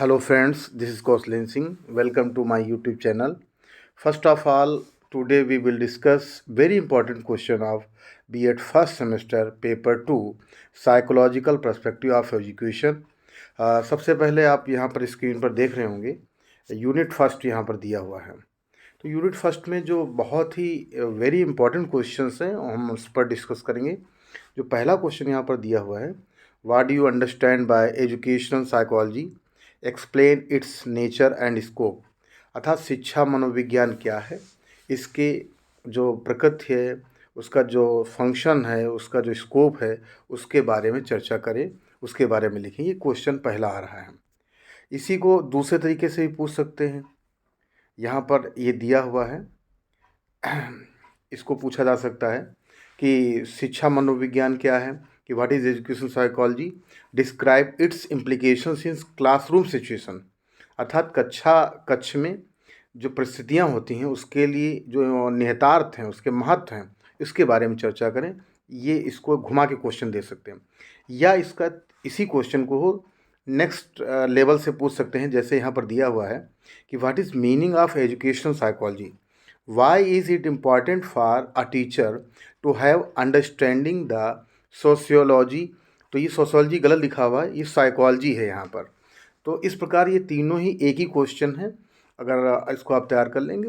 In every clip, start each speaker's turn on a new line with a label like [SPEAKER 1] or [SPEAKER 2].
[SPEAKER 1] Hello friends, this is Kauslin Singh. Welcome to my YouTube channel. First of all, today we will discuss very important question of B.Ed first semester paper 2 psychological perspective of education. सबसे पहले आप यहाँ पर screen पर देख रहे होंगे unit first यहाँ पर दिया हुआ है। तो यूनिट फर्स्ट में जो बहुत ही वेरी इंपॉर्टेंट क्वेश्चंस हैं हम उस पर डिस्कस करेंगे। जो पहला क्वेश्चन यहाँ पर दिया हुआ है, what do you understand by educational psychology, explain it's nature and scope. अर्थात शिक्षा मनोविज्ञान क्या है, इसके जो प्रकृति है, उसका जो फंक्शन है, उसका जो स्कोप है, उसके बारे में चर्चा करें, उसके बारे में लिखें। ये क्वेश्चन पहला आ रहा है। इसी को दूसरे तरीके से भी पूछ सकते हैं। यहाँ पर ये दिया हुआ है, इसको पूछा जा सकता है कि शिक्षा मनोविज्ञान क्या है, कि what is education psychology, describe it's implications in classroom situation. अर्थात कक्ष में जो परिस्थितियाँ होती हैं उसके लिए जो निहितार्थ हैं, उसके महत्व हैं, इसके बारे में चर्चा करें। ये इसको घुमा के क्वेश्चन दे सकते हैं, या इसका इसी क्वेश्चन को नेक्स्ट लेवल से पूछ सकते हैं। जैसे यहाँ पर दिया हुआ है कि what is meaning of educational psychology, why is it important for a teacher to have understanding the sociology. तो ये सोशियोलॉजी गलत लिखा हुआ है, ये साइकोलॉजी है यहाँ पर। तो इस प्रकार ये तीनों ही एक ही क्वेश्चन है। अगर इसको आप तैयार कर लेंगे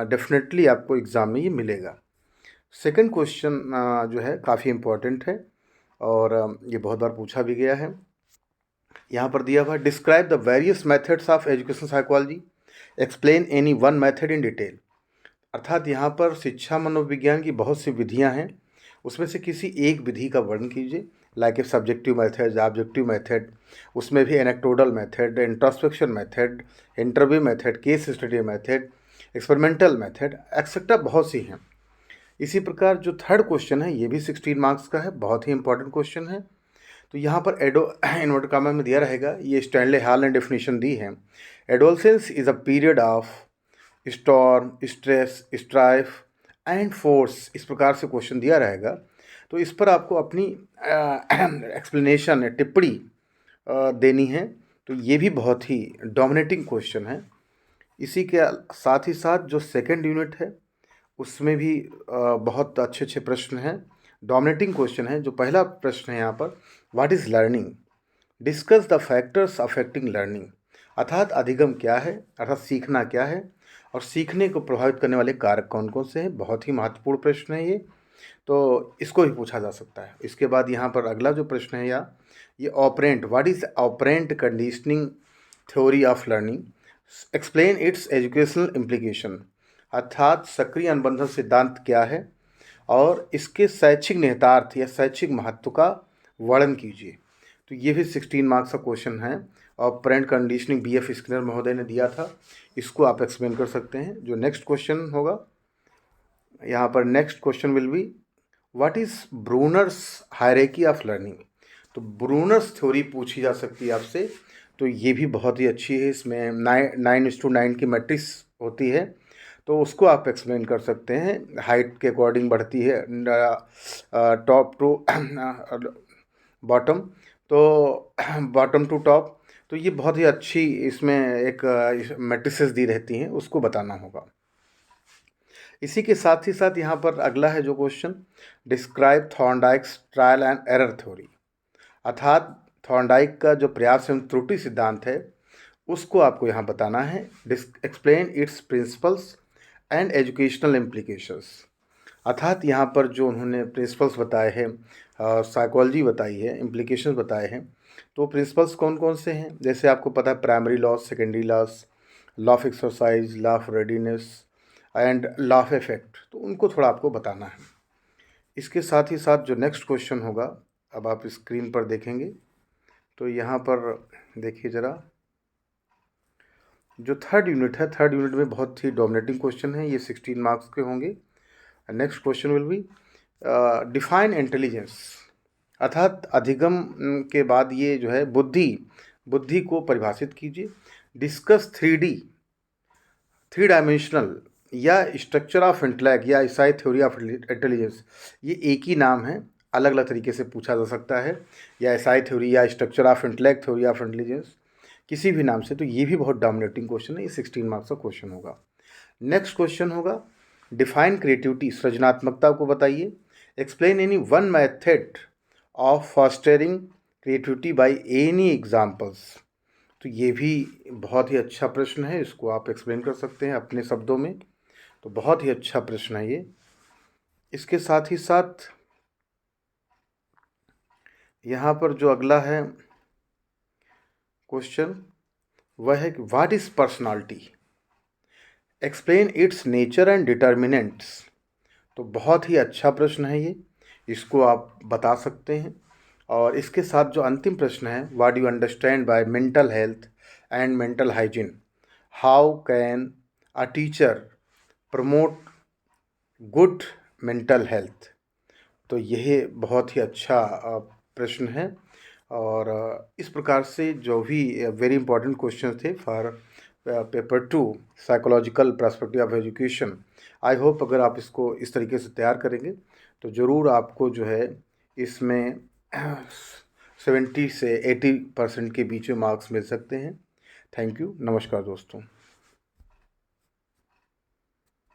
[SPEAKER 1] डेफिनेटली आपको एग्ज़ाम में ये मिलेगा। सेकंड क्वेश्चन जो है काफ़ी इम्पोर्टेंट है और ये बहुत बार पूछा भी गया है। यहाँ पर दिया हुआ है, describe the various methods of education psychology, explain any one method in detail. अर्थात यहाँ पर शिक्षा मनोविज्ञान की बहुत सी विधियाँ हैं, उसमें से किसी एक विधि का वर्णन कीजिए। Like a subjective method, objective method, उसमें भी anecdotal method, introspection method, interview method, case study method, experimental method, etcetera, बहुत सी हैं। इसी प्रकार जो थर्ड क्वेश्चन है ये भी 16 मार्क्स का है, बहुत ही इंपॉर्टेंट क्वेश्चन है। तो यहाँ पर इन्वर्ट कामा में दिया रहेगा, ये स्टैनले हॉल ने डेफिनेशन दी है। Adolescence is a period of storm, stress, strife and force. इस प्रकार से क्वेश्चन दिया रहेगा। तो इस पर आपको अपनी एक्सप्लेनेशन टिप्पणी देनी है। तो ये भी बहुत ही डोमिनेटिंग क्वेश्चन है। इसी के साथ ही साथ जो सेकंड यूनिट है उसमें भी बहुत अच्छे अच्छे प्रश्न हैं, डोमिनेटिंग क्वेश्चन है। जो पहला प्रश्न है यहाँ पर, what is learning, discuss the factors affecting learning. अर्थात अधिगम क्या है, अर्थात सीखना क्या है, और सीखने को प्रभावित करने वाले कारक कौन कौन से हैं। बहुत ही महत्वपूर्ण प्रश्न है ये, तो इसको भी पूछा जा सकता है। इसके बाद यहाँ पर अगला जो प्रश्न है ये operant, what is operant conditioning theory of learning, explain its educational implication. अर्थात सक्रिय अनुबंधन सिद्धांत क्या है और इसके शैक्षिक निहितार्थ या शैक्षिक महत्व का वर्णन कीजिए। तो ये भी 16 मार्क्स का क्वेश्चन है और ऑपरेंट कंडीशनिंग BF स्किनर महोदय ने दिया था, इसको आप एक्सप्लेन कर सकते हैं। जो नेक्स्ट क्वेश्चन होगा यहाँ पर, next question will be what is Brunner's hierarchy of learning. तो ब्रूनर्स थ्योरी पूछी जा सकती है आपसे, तो ये भी बहुत ही अच्छी है। इसमें 9:9 की मैट्रिक्स होती है, तो उसको आप एक्सप्लेन कर सकते हैं। हाइट के अकॉर्डिंग बढ़ती है टॉप टू बॉटम, तो बॉटम टू टॉप। तो ये बहुत ही अच्छी इसमें एक मैट्रिसेस दी रहती हैं, उसको बताना होगा। इसी के साथ ही साथ यहाँ पर अगला है जो question, describe Thorndike's trial and error theory. अर्थात थॉर्नडाइक का जो प्रयास एवं त्रुटि सिद्धांत है उसको आपको यहाँ बताना है। Explain it's principles and educational implications. अर्थात यहाँ पर जो उन्होंने प्रिंसिपल्स बताए हैं, साइकोलॉजी बताई है, इम्प्लीकेशंस बताए हैं। तो प्रिंसिपल्स कौन कौन से हैं, जैसे आपको पता है primary loss, secondary loss, law of exercise, law of readiness and law of effect, तो उनको थोड़ा आपको बताना है। इसके साथ ही साथ जो नेक्स्ट क्वेश्चन होगा, अब आप स्क्रीन पर देखेंगे तो यहाँ पर देखिए ज़रा, जो थर्ड यूनिट है, थर्ड यूनिट में बहुत ही डोमिनेटिंग क्वेश्चन है, ये 16 मार्क्स के होंगे। Next question will be define intelligence. अर्थात अधिगम के बाद ये जो है बुद्धि को परिभाषित कीजिए। डिस्कस 3D, 3 डायमेंशनल या स्ट्रक्चर ऑफ इंटेलेक्ट या ईसाई थ्योरी ऑफ इंटेलिजेंस, ये एक ही नाम है, अलग अलग तरीके से पूछा जा सकता है। या ईसाई थ्योरी या structure of intellect, theory of intelligence, किसी भी नाम से, तो ये भी बहुत डोमिनेटिंग क्वेश्चन है, ये 16 मार्क्स का क्वेश्चन होगा। नेक्स्ट क्वेश्चन होगा डिफाइन क्रिएटिविटी, सृजनात्मकता को बताइए। Explain any one method of fostering creativity by any examples. तो ये भी बहुत ही अच्छा प्रश्न है, इसको आप एक्सप्लेन कर सकते हैं अपने शब्दों में। तो बहुत ही अच्छा प्रश्न है ये। इसके साथ ही साथ यहाँ पर जो अगला है क्वेश्चन वह है कि what is personality, explain it's nature and determinants. तो बहुत ही अच्छा प्रश्न है ये, इसको आप बता सकते हैं। और इसके साथ जो अंतिम प्रश्न है, what you understand by mental health and mental hygiene, how can a teacher promote good mental health. तो यह बहुत ही अच्छा प्रश्न है। और इस प्रकार से जो भी वेरी इंपॉर्टेंट क्वेश्चन थे for paper 2 psychological perspective of education, I hope अगर आप इसको इस तरीके से तैयार करेंगे तो ज़रूर आपको जो है इसमें 70 से 80% के बीच में मार्क्स मिल सकते हैं। थैंक यू, नमस्कार दोस्तों।